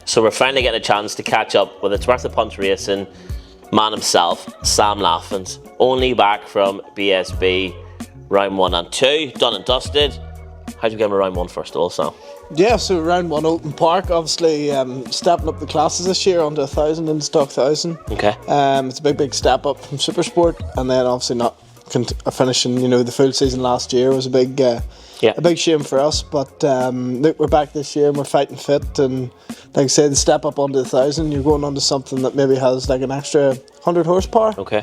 So we're finally getting a chance to catch up with It's Worth the Punch Racing man himself, Sam Laffins, only back from BSB round 1 and 2, done and dusted. How'd you get him round 1 first of all, Sam? Yeah, so round 1 Open Park, obviously stepping up the classes this year onto 1,000 in stock 1,000. Okay. It's a big step up from Super Sport, and then obviously not finishing, the full season last year was a big shame for us. But look, we're back this year and we're fighting fit, and like I said, the step up onto 1,000, you're going onto something that maybe has like an extra 100 horsepower. Okay.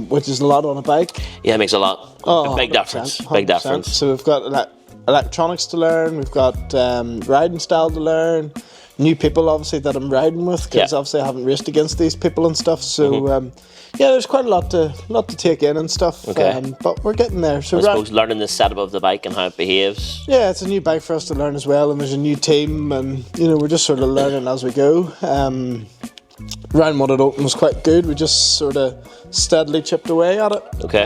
Which is a lot on a bike. Yeah, it makes a lot. Oh, a big 100%, difference. Big difference. So we've got electronics to learn, we've got riding style to learn, new people obviously that I'm riding with, because obviously I haven't raced against these people and stuff. So there's quite a lot to take in and stuff. Okay. But we're getting there. So I suppose learning the setup of the bike and how it behaves. Yeah, it's a new bike for us to learn as well, and there's a new team, and we're just sort of learning as we go. Round 1 at Open was quite good. We just sort of steadily chipped away at it. Okay.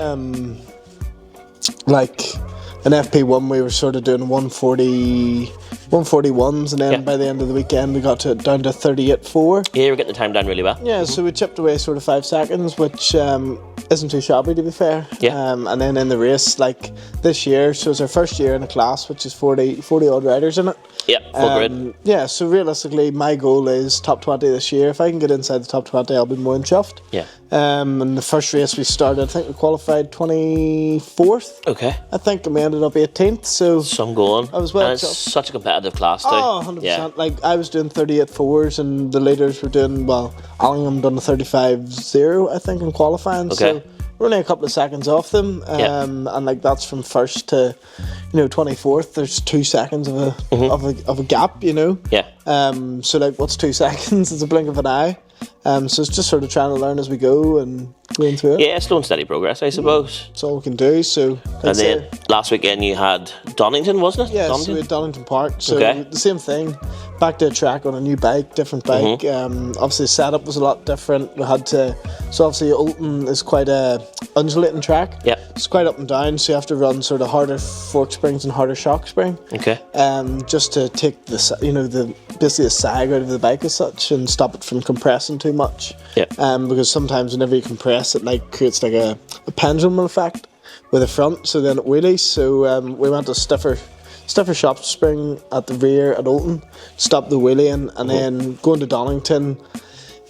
Like in FP1 we were sort of doing 141s, and then by the end of the weekend we got down to 38.4. Yeah, we're getting the time down really well. Yeah, so we chipped away sort of 5 seconds, which isn't too shabby, to be fair. Yeah. And then in the race, like this year, so it's our first year in a class which is 40 odd riders in it. Yeah, full grid. Yeah, so realistically my goal is top 20 this year. If I can get inside the top 20, I'll be more than chuffed. Yeah. And the first race we started, I think we qualified 24th. Okay. I think, and we ended up 18th. So some going. I was well. And it's such a competitive class too. Oh, 100%. Yeah. Like I was doing 38.4s, and the leaders were doing Allingham done a 35.0, I think, in qualifying. Okay. So we're only a couple of seconds off them. And like that's from first to 24th. There's 2 seconds of a gap. Yeah. So like, what's 2 seconds? It's a blink of an eye. So it's just sort of trying to learn as we go and going through it. Yeah, slow and steady progress, I suppose. That's all we can do. So and then last weekend you had Donington, wasn't it? Yeah, Donington? so we had Donington Park. So the same thing, back to a track on a new bike, different bike. Obviously the setup was a lot different. We had to, so obviously Oulton is quite a undulating track. Yeah. It's quite up and down, so you have to run sort of harder fork springs and harder shock spring. Okay. Just to take basically the sag out of the bike as such and stop it from compressing too much. Yeah. Because sometimes whenever you compress it, like creates like a pendulum effect with the front, so then it wheelies. So we went to stiffer shop spring at the rear at Oulton, stop the wheeling, and then going to Donington.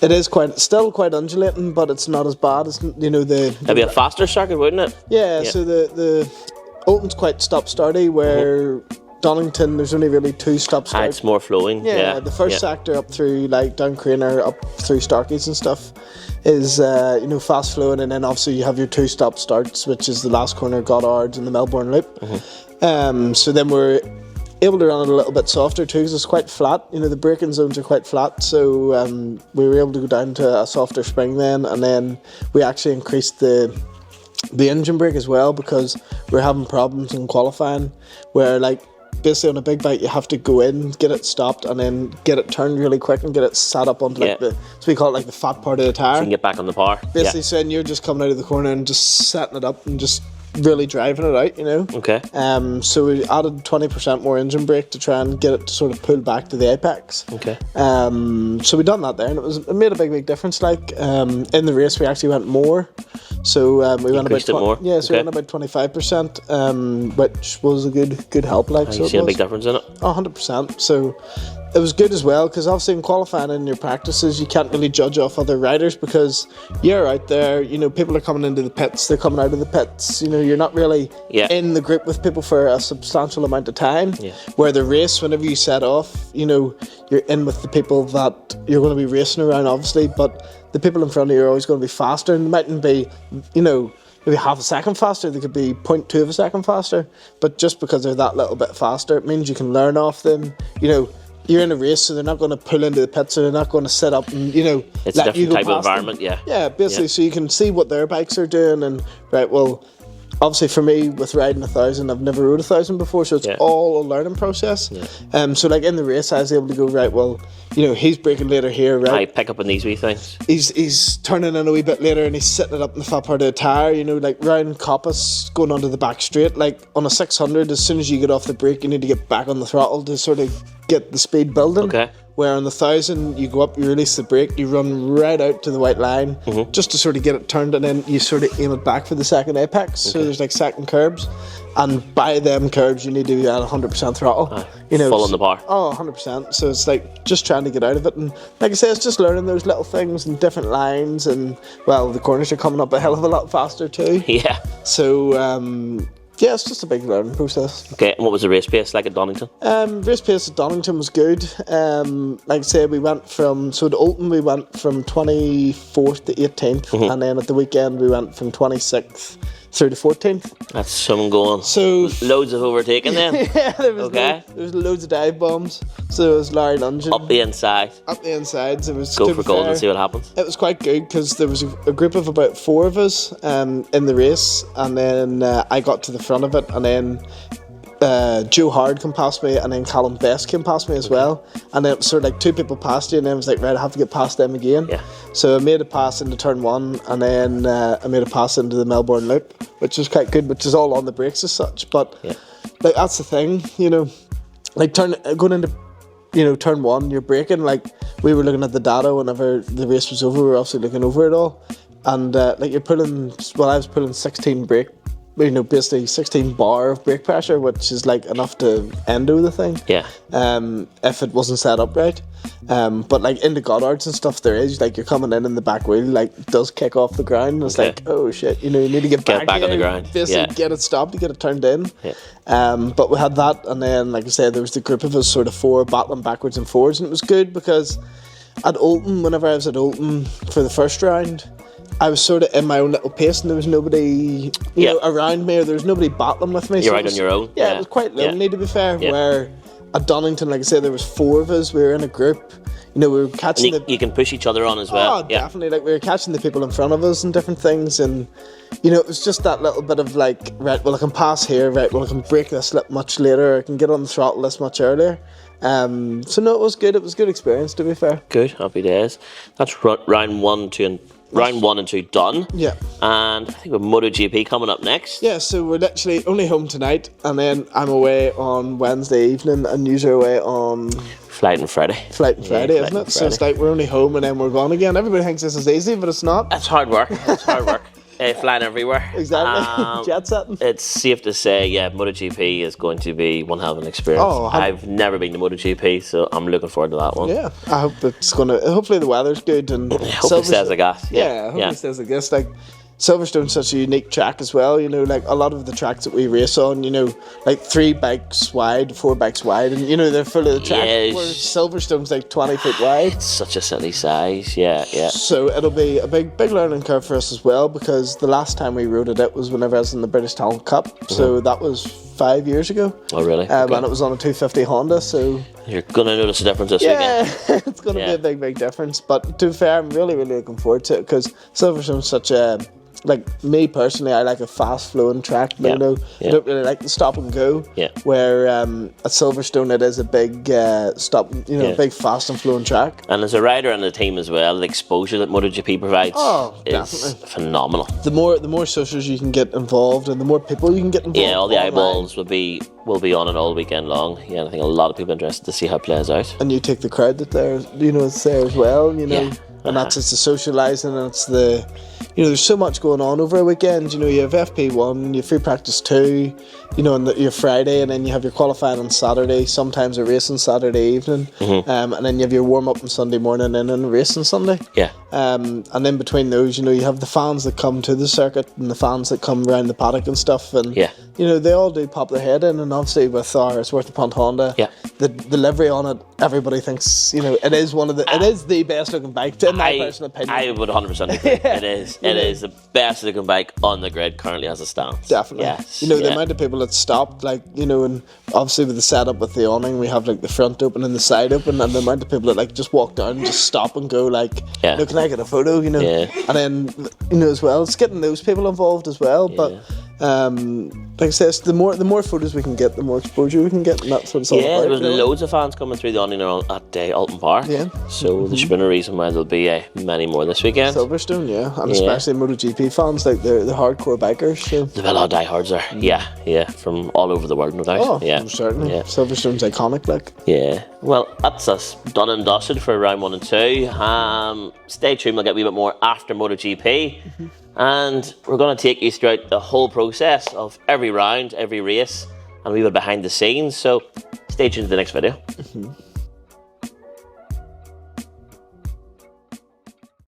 It is still quite undulating, but it's not as bad as It'd be a faster circuit, wouldn't it? Yeah. So the Oulton's quite stop-starty, where Donington there's only really 2 stop-start. It's more flowing. Yeah, the first sector up through like down Craner up through Starkeys and stuff is fast flowing, and then obviously you have your 2 stop starts, which is the last corner Goddards and the Melbourne Loop. So then we're able to run it a little bit softer too, because it's quite flat. The braking zones are quite flat, so we were able to go down to a softer spring then, and then we actually increased the engine brake as well, because we're having problems in qualifying where like basically on a big bike you have to go in, get it stopped, and then get it turned really quick and get it sat up onto so we call it like the fat part of the tyre. So you can get back on the power. Basically saying you're just coming out of the corner and just setting it up and just really driving it out, Okay. So we added 20% more engine brake to try and get it to sort of pull back to the apex. Okay. So we done that there, and it made a big difference. Like in the race we actually went more. So we went about more. Yeah, so we went about 25%, which was a good help. Like, so you see a big difference in it? 100%. So it was good as well, because obviously in qualifying in your practices you can't really judge off other riders, because you're out there, people are coming into the pits, they're coming out of the pits, you're not really in the group with people for a substantial amount of time. Where the race, whenever you set off, you're in with the people that you're going to be racing around, obviously, but the people in front of you are always going to be faster, and they mightn't be maybe half a second faster, they could be 0.2 of a second faster, but just because they're that little bit faster, it means you can learn off them. You're in a race, so they're not going to pull into the pit, so they're not going to sit up and, it's let a you different go type of past environment, them. Yeah, basically, so you can see what their bikes are doing, and, obviously for me, with riding 1,000, I've never rode 1,000 before, so it's all a learning process. So like in the race, I was able to go, he's braking later here, right? I pick up on these wee things. He's turning in a wee bit later, and he's sitting it up in the fat part of the tyre, like round Coppice, going onto the back straight. Like on a 600, as soon as you get off the brake, you need to get back on the throttle to sort of get the speed building. Okay. where on the 1,000 you go up, you release the brake, you run right out to the white line just to sort of get it turned, and then you sort of aim it back for the second apex. So there's like second curbs, and by them curbs you need to be at 100% throttle. Full on the bar. Oh, 100%. So it's like just trying to get out of it, and like I say, it's just learning those little things and different lines, and well, the corners are coming up a hell of a lot faster too. Yeah. So yeah, it's just a big learning process. Okay, and what was the race pace like at Donington? Race pace at Donington was good. Like I say, we went from, so at Oulton we went from 24th to 18th, and then at the weekend we went from 26th through to 14th. That's some going. So loads of overtaking then. yeah, there was Okay. there was loads of dive bombs. So it was Larry lunging Up the inside. up the insides. It was Go to for be gold fair, and see what happens. It was quite good because there was a group of about 4 of us in the race, and then I got to the front of it, and then Joe Hard came past me, and then Callum Best came past me as well, and then it was sort of like 2 people past you, and then it was like, right, I have to get past them again. Yeah. So I made a pass into turn 1, and then I made a pass into the Melbourne Loop, which was quite good, which is all on the brakes as such. But like that's the thing, you know, like going into turn 1, you're braking. Like we were looking at the data whenever the race was over. We were obviously looking over it all, and like you're pulling. Well, I was pulling 16 brake. Basically 16 bar of brake pressure, which is like enough to endo the thing. Yeah. If it wasn't set up right. But like in the Goddards and stuff, there is like you're coming in the back wheel, like it does kick off the ground. And it's like, oh shit, you need to get back on here, the ground. basically get it stopped, to get it turned in. Yeah. But we had that, and then like I said, there was the group of us, sort of 4 battling backwards and forwards, and it was good because at Oulton, whenever I was at Oulton for the first round, I was sort of in my own little pace, and there was nobody around me, or there was nobody battling with me. You're out on your own. Yeah, it was quite lonely, to be fair. Where at Donington, like I said, there was 4 of us. We were in a group. We were catching you can push each other on as well. Oh, definitely. Like we were catching the people in front of us and different things, and it was just that little bit of like, right, well I can pass here, right, well I can break this slip much later, I can get on the throttle this much earlier. So no, it was good. It was a good experience, to be fair. Good, happy days. That's round 1, 2, and round 1 and 2 done. Yeah. And I think we've MotoGP coming up next. Yeah, so we're literally only home tonight, and then I'm away on Wednesday evening, and you're away on Flight on Friday. Flight on Friday, isn't it? So it's like we're only home and then we're gone again. Everybody thinks this is easy, but it's not. That's hard work. It's hard work. Flying everywhere. Exactly. Jet setting. It's safe to say, MotoGP is going to be one hell of an experience. Oh, I've never been to MotoGP, so I'm looking forward to that one. Yeah, I hope it's gonna. Hopefully the weather's good and. Hope it stays like that. Yeah, I hope it stays like this. Like Silverstone's such a unique track as well. Like a lot of the tracks that we race on, like 3 bikes wide, 4 bikes wide, and they're full of the track. Yes. Where Silverstone's like 20 feet wide. It's such a silly size. Yeah. So it'll be a big learning curve for us as well, because the last time we rode it was whenever I was in the British Talent Cup. So that was 5 years ago. Oh really? And it was on a 250 Honda. So you're gonna notice a difference this weekend. Yeah, it's gonna be a big difference. But to be fair, I'm really looking forward to it, because Silverstone's such a, like me personally, I like a fast flowing track. I don't really like the stop and go. Yeah. Where at Silverstone it is a big stop, big fast and flowing track. And as a rider and a team as well, the exposure that MotoGP provides is definitely phenomenal. The more socials you can get involved, and the more people you can get involved. Yeah, all the eyeballs will be on it all weekend long. Yeah, and I think a lot of people are interested to see how it plays out. And you take the crowd that it's there as well. And that's it's the socialising, and it's the, there's so much going on over a weekend. You have FP1, you have free practice 2, and your Friday, and then you have your qualifying on Saturday, sometimes a race on Saturday evening, and then you have your warm up on Sunday morning and then a race on Sunday. Yeah. And then between those, you have the fans that come to the circuit and the fans that come around the paddock and stuff, and they all do pop their head in. And obviously with our Sworth Punt Honda, the livery on it, everybody thinks it is it is the best looking bike, in my personal opinion. I would 100% agree. It is the best looking bike on the grid currently as it stands. Definitely. Yes. The amount of people that stopped, and obviously with the setup with the awning, we have like the front open and the side open, and the amount of people that just walk down and just stop and go can I get a photo? And then as well, it's getting those people involved as well. But Like I said, the more photos we can get, the more exposure we can get, and that's what it's all about. Yeah, there was really. loads of fans coming through the Onion at Alton Park. Yeah. So there should be no reason why there'll be many more this weekend. Silverstone, yeah, and especially MotoGP fans, like the hardcore bikers. So. There'll be a lot of diehards there. Yeah, from all over the world, no doubt. Oh, yeah, certainly. Yeah. Silverstone's iconic, like. Yeah. Well, that's us done and dusted for round 1 and 2. Stay tuned, we'll get a wee bit more after MotoGP. And we're going to take you throughout the whole process of every round, every race, and a wee bit behind the scenes. So stay tuned to the next video.